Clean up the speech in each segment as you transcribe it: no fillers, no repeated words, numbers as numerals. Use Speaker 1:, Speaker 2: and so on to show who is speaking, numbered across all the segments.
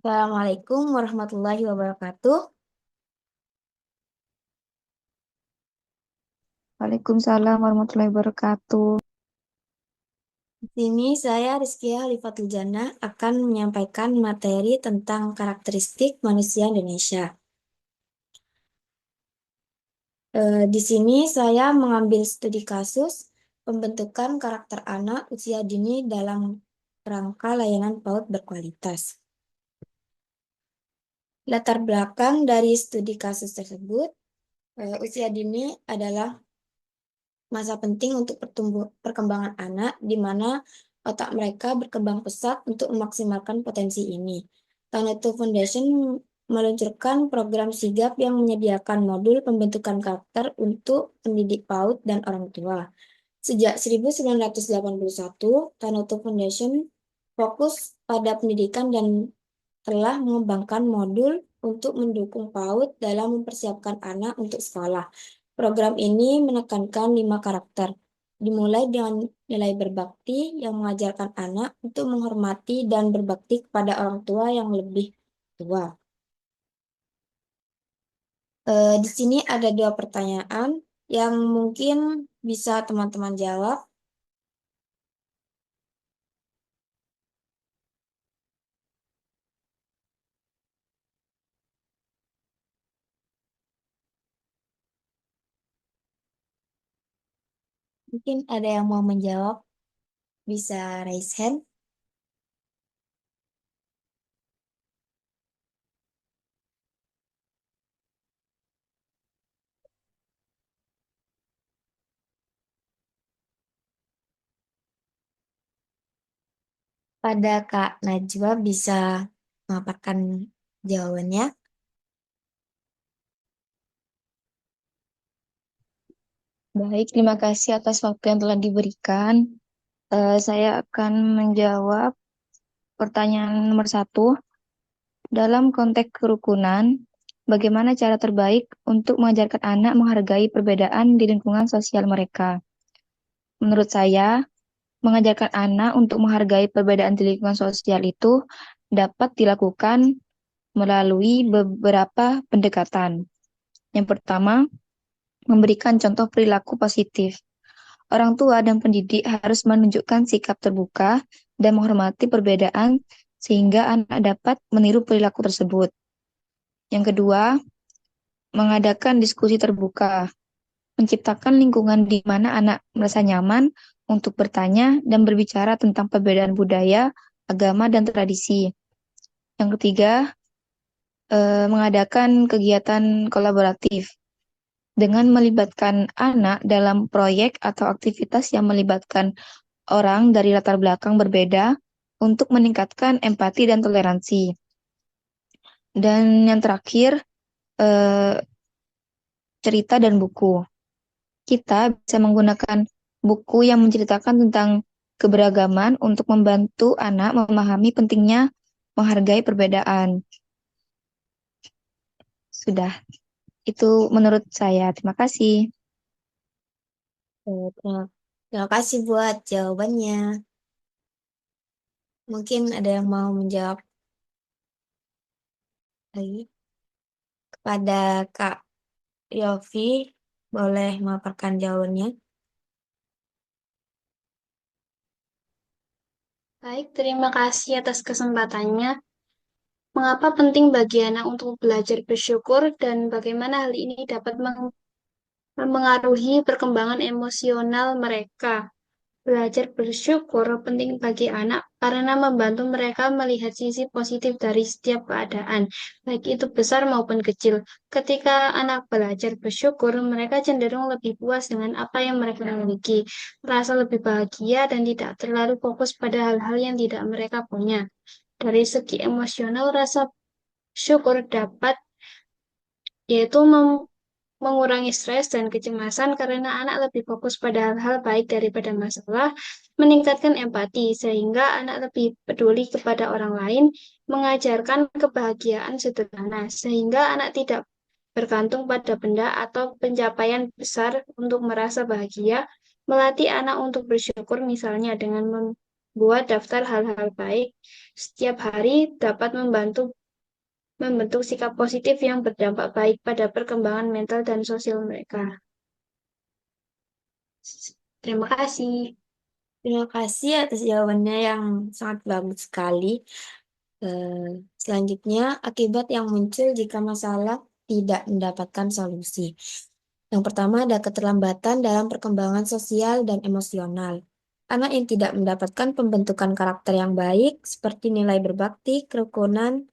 Speaker 1: Assalamualaikum warahmatullahi wabarakatuh.
Speaker 2: Waalaikumsalam warahmatullahi wabarakatuh.
Speaker 1: Di sini saya Rizkia Halifatul Jannah akan menyampaikan materi tentang karakteristik manusia Indonesia. Di sini saya mengambil studi kasus pembentukan karakter anak usia dini dalam rangka layanan PAUD berkualitas. Latar belakang dari studi kasus tersebut, usia dini adalah masa penting untuk perkembangan anak, di mana otak mereka berkembang pesat untuk memaksimalkan potensi ini. Taneto Foundation meluncurkan program sigap yang menyediakan modul pembentukan karakter untuk pendidik PAUD dan orang tua. Sejak 1981, Taneto Foundation fokus pada pendidikan dan telah mengembangkan modul untuk mendukung PAUD dalam mempersiapkan anak untuk sekolah. Program ini menekankan 5 karakter, dimulai dengan nilai berbakti yang mengajarkan anak untuk menghormati dan berbakti kepada orang tua yang lebih tua. Di sini ada 2 pertanyaan yang mungkin bisa teman-teman jawab. Mungkin ada yang mau menjawab, bisa raise hand. Pada Kak Najwa bisa memaparkan jawabannya.
Speaker 2: Baik, terima kasih atas waktu yang telah diberikan. Saya akan menjawab pertanyaan nomor 1. Dalam konteks kerukunan, bagaimana cara terbaik untuk mengajarkan anak menghargai perbedaan di lingkungan sosial mereka? Menurut saya, mengajarkan anak untuk menghargai perbedaan di lingkungan sosial itu dapat dilakukan melalui beberapa pendekatan. Yang pertama, memberikan contoh perilaku positif. Orang tua dan pendidik harus menunjukkan sikap terbuka dan menghormati perbedaan sehingga anak dapat meniru perilaku tersebut. Yang kedua, mengadakan diskusi terbuka, menciptakan lingkungan di mana anak merasa nyaman untuk bertanya dan berbicara tentang perbedaan budaya, agama, dan tradisi. Yang ketiga, mengadakan kegiatan kolaboratif dengan melibatkan anak dalam proyek atau aktivitas yang melibatkan orang dari latar belakang berbeda untuk meningkatkan empati dan toleransi. Dan yang terakhir, eh, cerita dan buku. Kita bisa menggunakan buku yang menceritakan tentang keberagaman untuk membantu anak memahami pentingnya menghargai perbedaan. Sudah, itu menurut saya. Terima kasih.
Speaker 1: Terima kasih buat jawabannya. Mungkin ada yang mau menjawab lagi. Kepada Kak Yofi, boleh memaparkan jawabannya.
Speaker 3: Baik, terima kasih atas kesempatannya. Mengapa penting bagi anak untuk belajar bersyukur dan bagaimana hal ini dapat memengaruhi perkembangan emosional mereka? Belajar bersyukur penting bagi anak karena membantu mereka melihat sisi positif dari setiap keadaan, baik itu besar maupun kecil. Ketika anak belajar bersyukur, mereka cenderung lebih puas dengan apa yang mereka miliki, merasa lebih bahagia dan tidak terlalu fokus pada hal-hal yang tidak mereka punya. Dari segi emosional, rasa syukur dapat yaitu mengurangi stres dan kecemasan karena anak lebih fokus pada hal-hal baik daripada masalah, meningkatkan empati sehingga anak lebih peduli kepada orang lain, mengajarkan kebahagiaan sederhana sehingga anak tidak bergantung pada benda atau pencapaian besar untuk merasa bahagia, melatih anak untuk bersyukur misalnya dengan Buat daftar hal-hal baik setiap hari dapat membentuk sikap positif yang berdampak baik pada perkembangan mental dan sosial mereka. Terima kasih.
Speaker 1: Terima kasih atas jawabannya yang sangat bagus sekali. Selanjutnya, akibat yang muncul jika masalah tidak mendapatkan solusi. Yang pertama ada keterlambatan dalam perkembangan sosial dan emosional. Anak yang tidak mendapatkan pembentukan karakter yang baik, seperti nilai berbakti, kerukunan,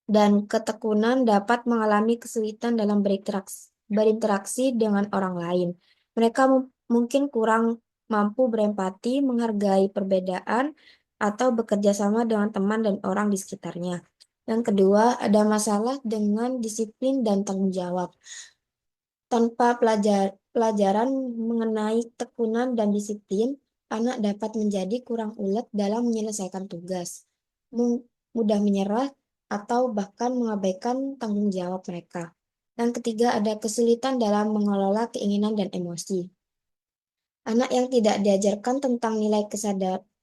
Speaker 1: dan ketekunan dapat mengalami kesulitan dalam berinteraksi dengan orang lain. Mereka mungkin kurang mampu berempati, menghargai perbedaan, atau bekerja sama dengan teman dan orang di sekitarnya. Yang kedua, ada masalah dengan disiplin dan tanggung jawab. Tanpa pelajaran mengenai tekunan dan disiplin, anak dapat menjadi kurang ulet dalam menyelesaikan tugas, mudah menyerah, atau bahkan mengabaikan tanggung jawab mereka. Yang ketiga, ada kesulitan dalam mengelola keinginan dan emosi. Anak yang tidak diajarkan tentang nilai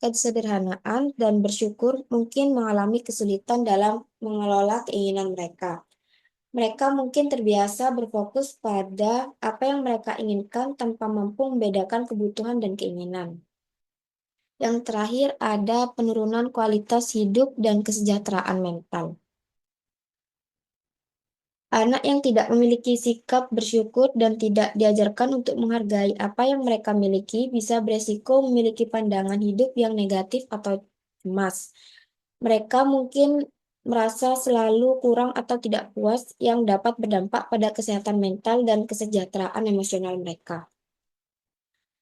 Speaker 1: kesederhanaan dan bersyukur mungkin mengalami kesulitan dalam mengelola keinginan mereka. Mereka mungkin terbiasa berfokus pada apa yang mereka inginkan tanpa mampu membedakan kebutuhan dan keinginan. Yang terakhir, ada penurunan kualitas hidup dan kesejahteraan mental. Anak yang tidak memiliki sikap bersyukur dan tidak diajarkan untuk menghargai apa yang mereka miliki bisa beresiko memiliki pandangan hidup yang negatif atau cemas. Mereka mungkin merasa selalu kurang atau tidak puas yang dapat berdampak pada kesehatan mental dan kesejahteraan emosional mereka.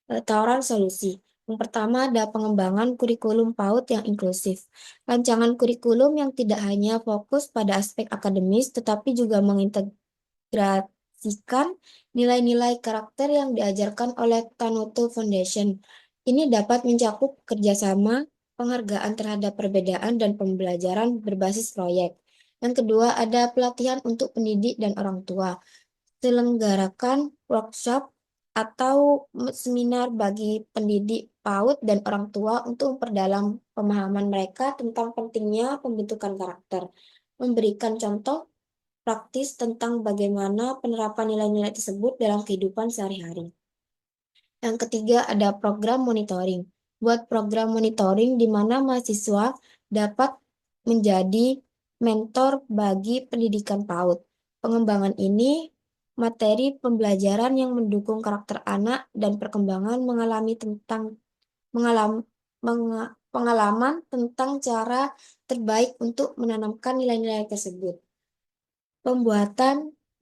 Speaker 1: Tawaran solusi. Yang pertama ada pengembangan kurikulum PAUD yang inklusif. Rancangan kurikulum yang tidak hanya fokus pada aspek akademis, tetapi juga mengintegrasikan nilai-nilai karakter yang diajarkan oleh Tanoto Foundation. Ini dapat mencakup kerjasama, penghargaan terhadap perbedaan, dan pembelajaran berbasis proyek. Yang kedua, ada pelatihan untuk pendidik dan orang tua. Selenggarakan workshop atau seminar bagi pendidik PAUD dan orang tua untuk memperdalam pemahaman mereka tentang pentingnya pembentukan karakter. Memberikan contoh praktis tentang bagaimana penerapan nilai-nilai tersebut dalam kehidupan sehari-hari. Yang ketiga ada program monitoring. Buat program monitoring di mana mahasiswa dapat menjadi mentor bagi pendidikan PAUD. Pengembangan ini materi pembelajaran yang mendukung karakter anak dan perkembangan mengalam, pengalaman tentang cara terbaik untuk menanamkan nilai-nilai tersebut.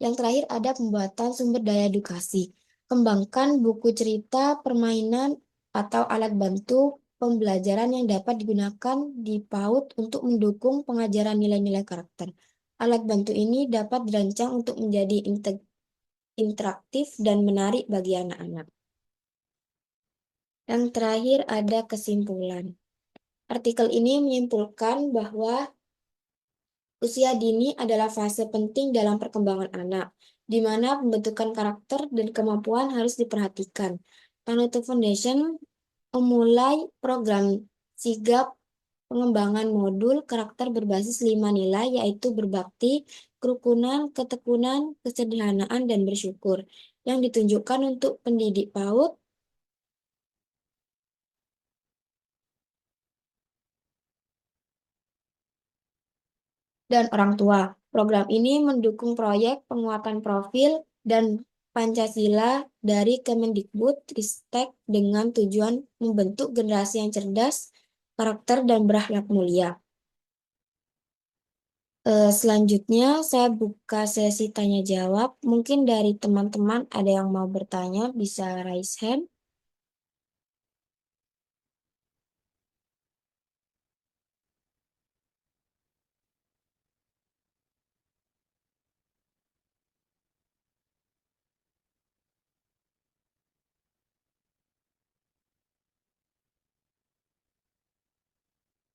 Speaker 1: Yang terakhir ada pembuatan sumber daya edukasi. Kembangkan buku cerita, permainan, atau alat bantu pembelajaran yang dapat digunakan di PAUD untuk mendukung pengajaran nilai-nilai karakter. Alat bantu ini dapat dirancang untuk menjadi interaktif dan menarik bagi anak-anak. Yang terakhir ada kesimpulan. Artikel ini menyimpulkan bahwa usia dini adalah fase penting dalam perkembangan anak, di mana pembentukan karakter dan kemampuan harus diperhatikan. Panutu Foundation memulai program sigap pengembangan modul karakter berbasis 5 nilai, yaitu berbakti, kerukunan, ketekunan, kesederhanaan, dan bersyukur, yang ditunjukkan untuk pendidik PAUD dan orang tua. Program ini mendukung proyek penguatan profil dan Pancasila dari Kemendikbud Ristek dengan tujuan membentuk generasi yang cerdas, karakter, dan berakhlak mulia. Selanjutnya, saya buka sesi tanya jawab. Mungkin dari teman-teman ada yang mau bertanya, bisa raise hand.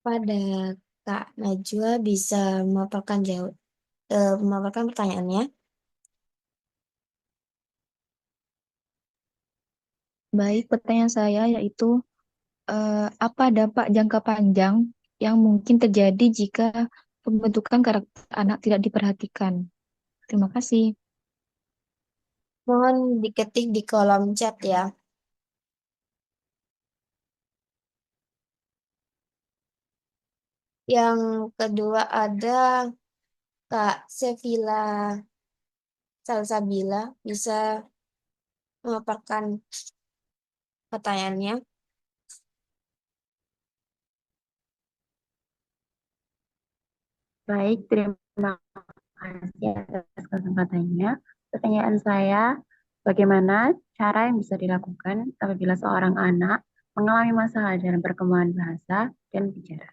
Speaker 1: Pada Kak Najwa bisa memaparkan pertanyaannya.
Speaker 2: Baik, pertanyaan saya yaitu Apa dampak jangka panjang yang mungkin terjadi jika pembentukan karakter anak tidak diperhatikan? Terima kasih.
Speaker 1: Mohon diketik di kolom chat ya. Yang kedua ada Kak Sevilla Salsabila, bisa memaparkan pertanyaannya.
Speaker 4: Baik, terima kasih atas kesempatannya. Pertanyaan saya, bagaimana cara yang bisa dilakukan apabila seorang anak mengalami masalah dalam perkembangan bahasa dan bicara?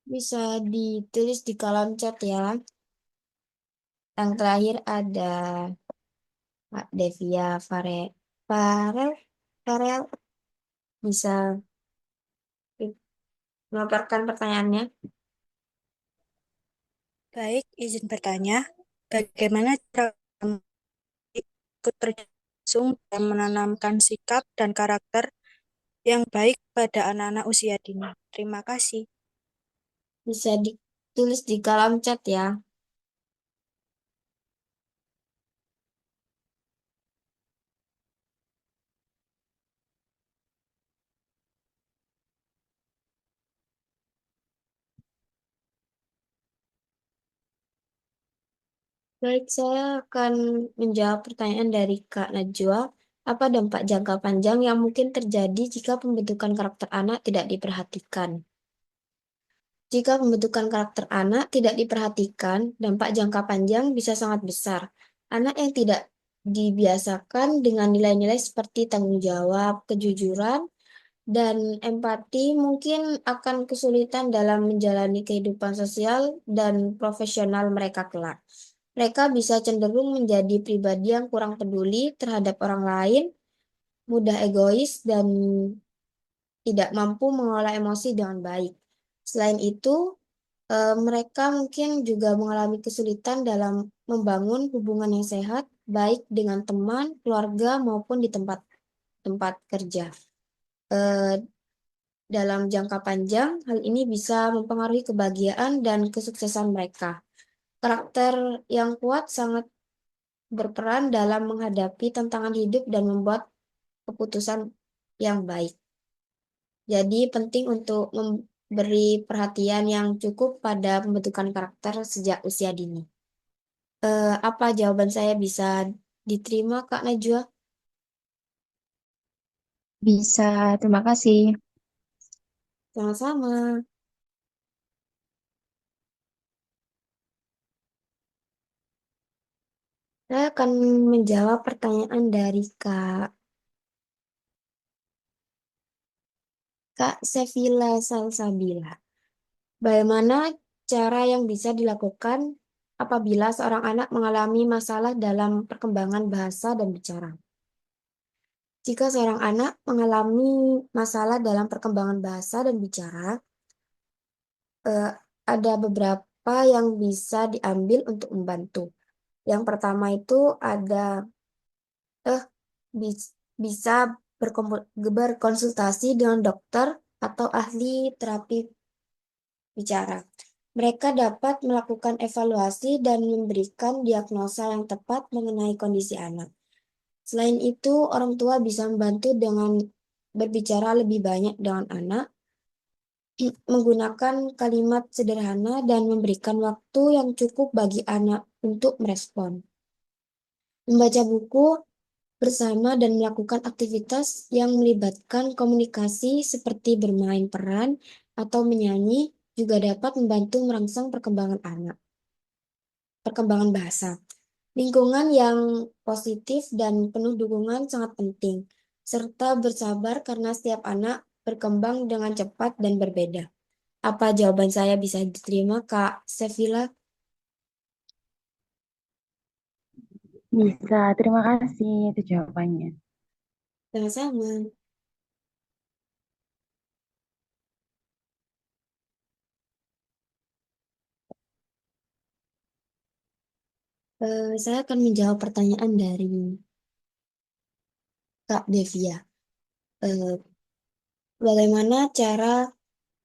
Speaker 1: Bisa ditulis di kolom chat ya. Yang terakhir ada Kak Devia Farel, Farel, bisa memaparkan pertanyaannya.
Speaker 5: Baik, izin bertanya, bagaimana cara kamu ikut terjun dan menanamkan sikap dan karakter yang baik pada anak-anak usia dini? Terima kasih.
Speaker 1: Bisa ditulis di kolom chat ya. Baik, saya akan menjawab pertanyaan dari Kak Najwa. Apa dampak jangka panjang yang mungkin terjadi jika pembentukan karakter anak tidak diperhatikan? Jika pembentukan karakter anak tidak diperhatikan, dampak jangka panjang bisa sangat besar. Anak yang tidak dibiasakan dengan nilai-nilai seperti tanggung jawab, kejujuran, dan empati mungkin akan kesulitan dalam menjalani kehidupan sosial dan profesional mereka kelak. Mereka bisa cenderung menjadi pribadi yang kurang peduli terhadap orang lain, mudah egois, dan tidak mampu mengelola emosi dengan baik. Selain itu, mereka mungkin juga mengalami kesulitan dalam membangun hubungan yang sehat, baik dengan teman, keluarga, maupun di tempat tempat kerja. Eh, Dalam jangka panjang, hal ini bisa mempengaruhi kebahagiaan dan kesuksesan mereka. Karakter yang kuat sangat berperan dalam menghadapi tantangan hidup dan membuat keputusan yang baik. Jadi penting untuk memberi perhatian yang cukup pada pembentukan karakter sejak usia dini. Apa jawaban saya bisa diterima, Kak Najwa?
Speaker 2: Bisa, terima kasih.
Speaker 1: Sama-sama. Saya akan menjawab pertanyaan dari Kak Sevilla Salsabila. Bagaimana cara yang bisa dilakukan apabila seorang anak mengalami masalah dalam perkembangan bahasa dan bicara? Jika seorang anak mengalami masalah dalam perkembangan bahasa dan bicara, eh, ada beberapa yang bisa diambil untuk membantu. Yang pertama itu ada eh bisa berkonsultasi dengan dokter atau ahli terapi bicara. Mereka dapat melakukan evaluasi dan memberikan diagnosa yang tepat mengenai kondisi anak. Selain itu, orang tua bisa membantu dengan berbicara lebih banyak dengan anak, menggunakan kalimat sederhana dan memberikan waktu yang cukup bagi anak untuk merespon. Membaca buku bersama dan melakukan aktivitas yang melibatkan komunikasi seperti bermain peran atau menyanyi juga dapat membantu merangsang perkembangan bahasa. Lingkungan yang positif dan penuh dukungan sangat penting, serta bersabar karena setiap anak berkembang dengan cepat dan berbeda. Apa jawaban saya bisa diterima, Kak Sevilla?
Speaker 4: Bisa, terima kasih itu jawabannya.
Speaker 1: Sama-sama. Saya akan menjawab pertanyaan dari Kak Devia. Eh, Bagaimana cara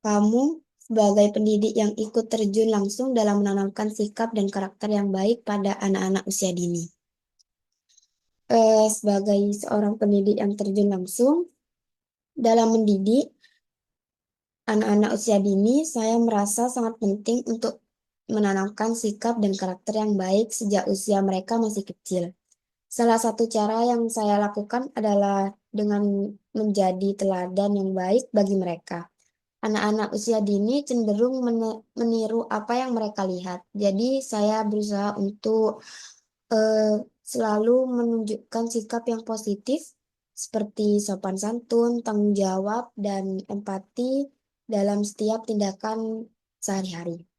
Speaker 1: kamu sebagai pendidik yang ikut terjun langsung dalam menanamkan sikap dan karakter yang baik pada anak-anak usia dini? Sebagai seorang pendidik yang terjun langsung dalam mendidik anak-anak usia dini, saya merasa sangat penting untuk menanamkan sikap dan karakter yang baik sejak usia mereka masih kecil. Salah satu cara yang saya lakukan adalah dengan menjadi teladan yang baik bagi mereka. Anak-anak usia dini cenderung meniru apa yang mereka lihat. Jadi saya berusaha untuk eh, selalu menunjukkan sikap yang positif seperti sopan santun, tanggung jawab, dan empati dalam setiap tindakan sehari-hari.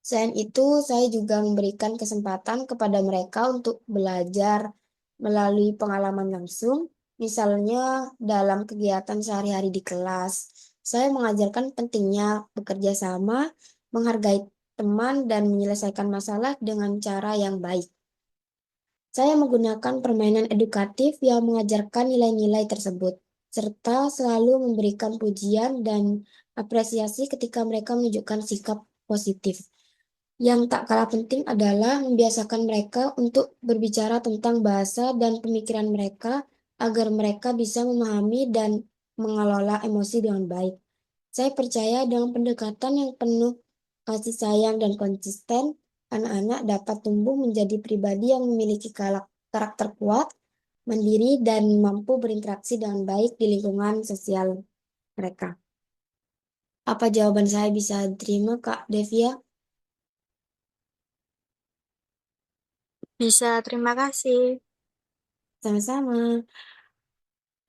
Speaker 1: Selain itu, saya juga memberikan kesempatan kepada mereka untuk belajar melalui pengalaman langsung, misalnya dalam kegiatan sehari-hari di kelas. Saya mengajarkan pentingnya bekerja sama, menghargai teman, dan menyelesaikan masalah dengan cara yang baik. Saya menggunakan permainan edukatif yang mengajarkan nilai-nilai tersebut, serta selalu memberikan pujian dan apresiasi ketika mereka menunjukkan sikap positif. Yang tak kalah penting adalah membiasakan mereka untuk berbicara tentang bahasa dan pemikiran mereka agar mereka bisa memahami dan mengelola emosi dengan baik. Saya percaya dengan pendekatan yang penuh kasih sayang dan konsisten, anak-anak dapat tumbuh menjadi pribadi yang memiliki karakter kuat, mandiri, dan mampu berinteraksi dengan baik di lingkungan sosial mereka. Apa jawaban saya bisa diterima, Kak Devia?
Speaker 5: Bisa, terima kasih.
Speaker 1: Sama-sama.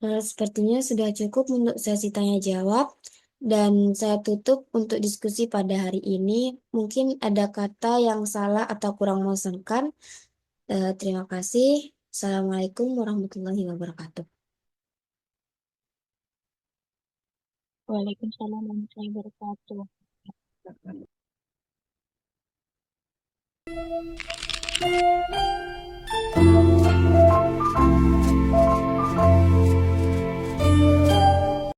Speaker 1: Sepertinya sudah cukup untuk sesi tanya jawab dan saya tutup untuk diskusi pada hari ini. Mungkin ada kata yang salah atau kurang mengesankan. Terima kasih. Assalamualaikum warahmatullahi wabarakatuh.
Speaker 2: Waalaikumsalam warahmatullahi wabarakatuh.